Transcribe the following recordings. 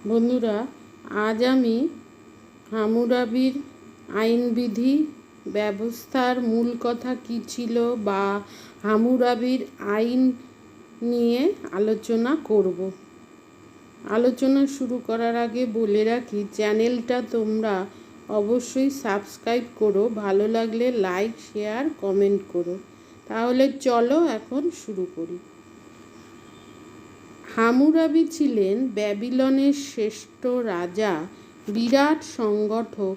বন্ধুরা, আজ আমি হামুরাবির আইনবিধি ব্যবস্থার মূল কথা কী ছিল বা হামুরাবির আইন নিয়ে আলোচনা করব। আলোচনা শুরু করার আগে বলে রাখি, চ্যানেলটা তোমরা অবশ্যই সাবস্ক্রাইব করো, ভালো লাগলে লাইক, শেয়ার, কমেন্ট করো। তাহলে চলো এখন শুরু করি। হামুরাবি ছিলেন ব্যাবিলনের শ্রেষ্ঠ রাজা, বিরাট সংগঠক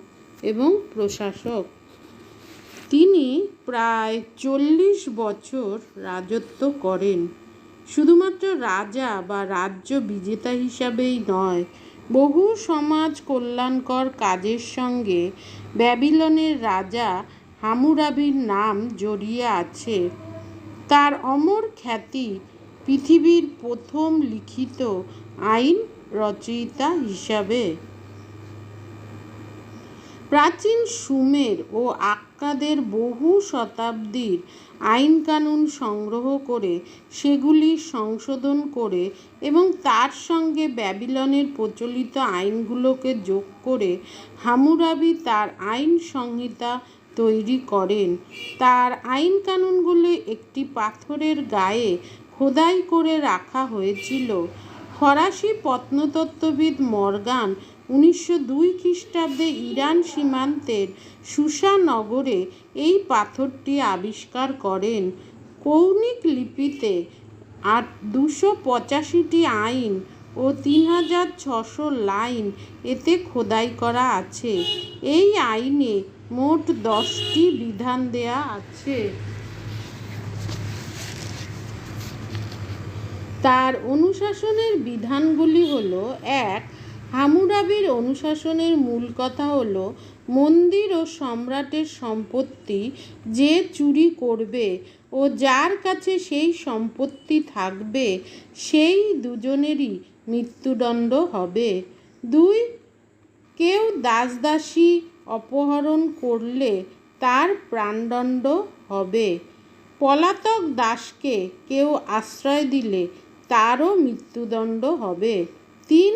এবং প্রশাসক। তিনি প্রায় 40 বছর রাজত্ব করেন। শুধুমাত্র রাজা বা রাজ্য বিজেতা হিসাবেই নয়, বহু সমাজ কল্যাণকর কাজের সঙ্গে ব্যাবিলনের রাজা হামুরাবির নাম জড়িয়ে আছে। তার অমর খ্যাতি পৃথিবীর প্রথম লিখিত আইন রচয়িতা হিসাবে। প্রাচীন সুমের ও আক্কাদের বহু শতাব্দীর আইন কানুন সংগ্রহ করে সেগুলি সংশোধন করে এবং তার সঙ্গে ব্যাবিলনের প্রচলিত আইনগুলোকে যোগ করে হামুরাবি তার আইন সংহিতা তৈরি করেন। তার আইন কানুনগুলি একটি পাথরের গায়ে খোদাই করে রাখা হয়েছিল। ফরাসি প্রত্নতত্ত্ববিদ মর্গান 1902 খ্রিস্টাব্দে ইরান সীমান্তের সুসা নগরে এই পাথরটি আবিষ্কার করেন। কৌণিক লিপিতে 285টি আইন ও 3600 লাইন এতে খোদাই করা আছে। এই আইনে মোট 10টি বিধান দেয়া আছে। তার অনুশাসনের বিধানগুলি হল: 1. হামুরাবির অনুশাসনের মূল কথা হল, মন্দির ও সম্রাটের সম্পত্তি যে চুরি করবে ও যার কাছে সেই সম্পত্তি থাকবে সেই দুজনেরই মৃত্যুদণ্ড হবে। 2. কেউ দাসদাসী অপহরণ করলে তার প্রাণদণ্ড হবে। পলাতক দাসকে কেউ আশ্রয় দিলে তারও মৃত্যুদণ্ড হবে। 3.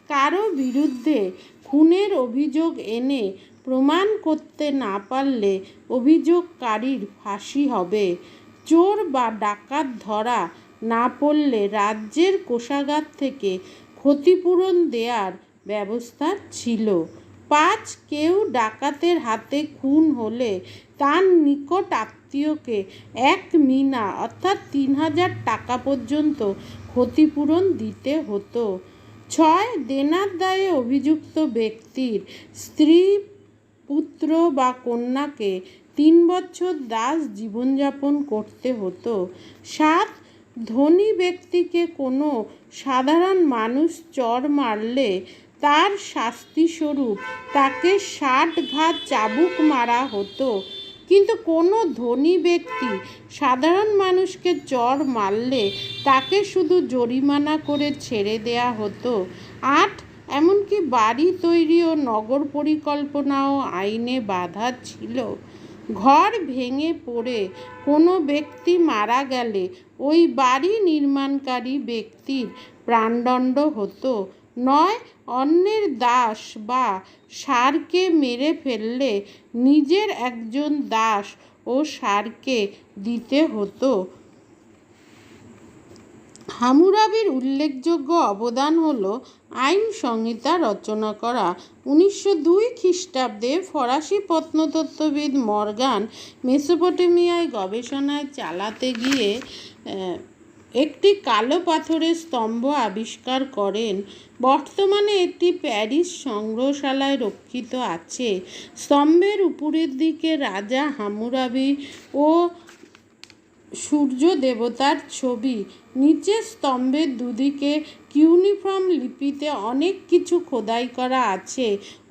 কারো বিরুদ্ধে খুনের অভিযোগ এনে প্রমাণ করতে না পারলে অভিযোগকারীর ফাঁসি হবে। চোর বা ডাকাত ধরা না পড়লে রাজ্যের কোষাগার থেকে ক্ষতিপূরণ দেওয়ার ব্যবস্থা ছিল। 5. কেউ ডাকাতের হাতে খুন হলে তার নিকট আত্মীয়কে 1 মিনা অর্থাৎ 3000 টাকা পর্যন্ত ক্ষতিপূরণ দিতে হতো। 6. দেনার দায়ে অভিযুক্ত ব্যক্তির স্ত্রী, পুত্র বা কন্যাকে 3 বছর দাস জীবনযাপন করতে হতো। 7. ধনী ব্যক্তিকে কোনো সাধারণ মানুষ চড় মারলে তার শাস্তিস্বরূপ তাকে 60 ঘা চাবুক মারা হতো, কিন্তু কোনো ধনী ব্যক্তি সাধারণ মানুষকে চড় মারলে তাকে শুধু জরিমানা করে ছেড়ে দেয়া হতো। 8. এমনকি বাড়ি তৈরি ও নগর পরিকল্পনাও আইনে বাধা ছিল। ঘর ভেঙে পড়ে কোনো ব্যক্তি মারা গেলে ওই বাড়ি নির্মাণকারী ব্যক্তির প্রাণদণ্ড হতো। 9. অন্যের দাস বা ষাঁড়কে মেরে ফেললে নিজের একজন দাস ও ষাঁড়কে দিতে হতো। হামুরাবির উল্লেখযোগ্য অবদান হল আইন সংহিতা রচনা করা। 1902 খ্রিস্টাব্দে ফরাসি প্রত্নতত্ত্ববিদ মর্গান মেসোপটেমিয়ায় গবেষণায় চালাতে গিয়ে একটি কালো পাথরের স্তম্ভ আবিষ্কার করেন। বর্তমানে এটি প্যারিস সংগ্রহশালায় রক্ষিত আছে। স্তম্ভের উপরের দিকে রাজা হামুরাবি ও সূর্য দেবতার ছবি, নিচে স্তম্ভের দুদিকে কিউনিফর্ম লিপিতে অনেক কিছু খোদাই করা আছে।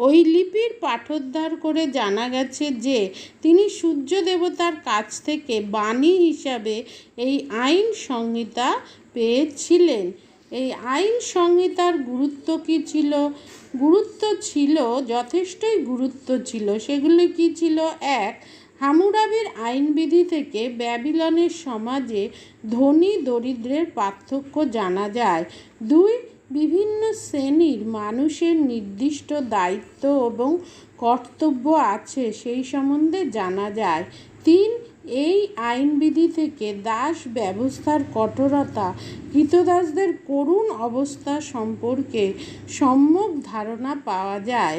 ওই লিপির পাঠোদ্ধার করে জানা গেছে যে তিনি সূর্য দেবতার কাছ থেকে বাণী হিসাবে এই আইন সংহিতা পেয়েছিলেন। এই আইন সংহিতার গুরুত্ব কী ছিল? যথেষ্টই গুরুত্ব ছিল। সেগুলি কী ছিল? 1. হামুরাবির আইনবিধি থেকে ব্যাবিলনের সমাজে ধনী দরিদ্রের পার্থক্য জানা যায়। 2. বিভিন্ন শ্রেণীর মানুষের নির্দিষ্ট দায়িত্ব এবং কর্তব্য আছে সেই সম্বন্ধে জানা যায়। 3. এই আইনবিধি থেকে দাস ব্যবস্থার কঠোরতা, কৃতদাসদের করুণ অবস্থা সম্পর্কে সম্যক ধারণা পাওয়া যায়।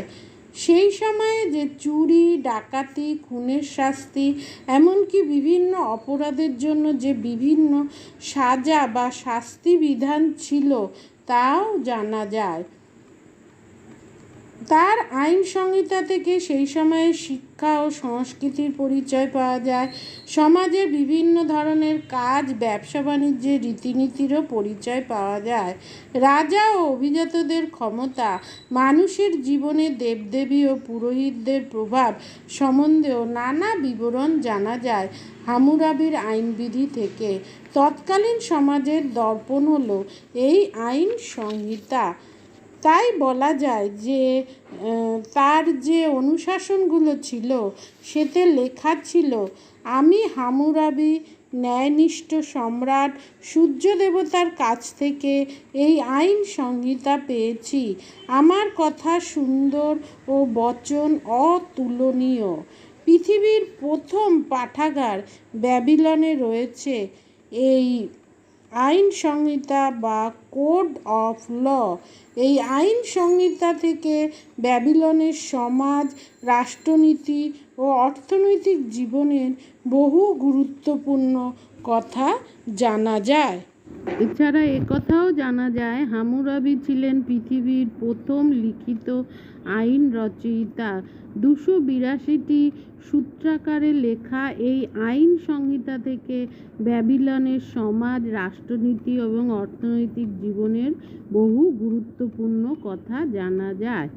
সেই সময়ে যে চুরি, ডাকাতি, খুনের শাস্তি, এমনকি বিভিন্ন অপরাধের জন্য যে বিভিন্ন সাজা বা শাস্তি বিধান ছিল তাও জানা যায়। তার আইন সংহিতা থেকে সেই সময়ের শিক্ষা ও সংস্কৃতির পরিচয় পাওয়া যায়। সমাজের বিভিন্ন ধরনের কাজ, ব্যবসা বাণিজ্যের রীতিনীতিরও পরিচয় পাওয়া যায়। রাজা ও অভিজাতদের ক্ষমতা, মানুষের জীবনে দেবদেবী ও পুরোহিতদের প্রভাব সম্বন্ধেও নানা বিবরণ জানা যায় হামুরাবির আইনবিধি থেকে। তৎকালীন সমাজের দর্পণ হলো এই আইন সংহিতা। তাই বলা যায় যে তার যে অনুশাসনগুলো ছিল সেতে লেখা ছিল, আমি হামুরাবি ন্যায়নিষ্ঠ সম্রাট সূর্য দেবতার কাছ থেকে এই আইন সংহিতা পেয়েছি। আমার কথা সুন্দর ও বচন অতুলনীয়। পৃথিবীর প্রথম পাঠাগার ব্যাবিলনে রয়েছে এই আইন সংহিতা বা কোড অফ ল। এই আইন সংহিতা থেকে ব্যাবিলনের সমাজ, রাষ্ট্রনীতি ও অর্থনৈতিক জীবনের বহু গুরুত্বপূর্ণ কথা জানা যায়। এছাড়া একথাও জানা যায় হামুরাবি ছিলেন পৃথিবীর প্রথম লিখিত আইন রচয়িতা। 282টি সূত্রাকারে লেখা এই আইন সংহিতা থেকে ব্যাবিলনের সমাজ, রাষ্ট্রনীতি এবং অর্থনৈতিক জীবনের বহু গুরুত্বপূর্ণ কথা জানা যায়।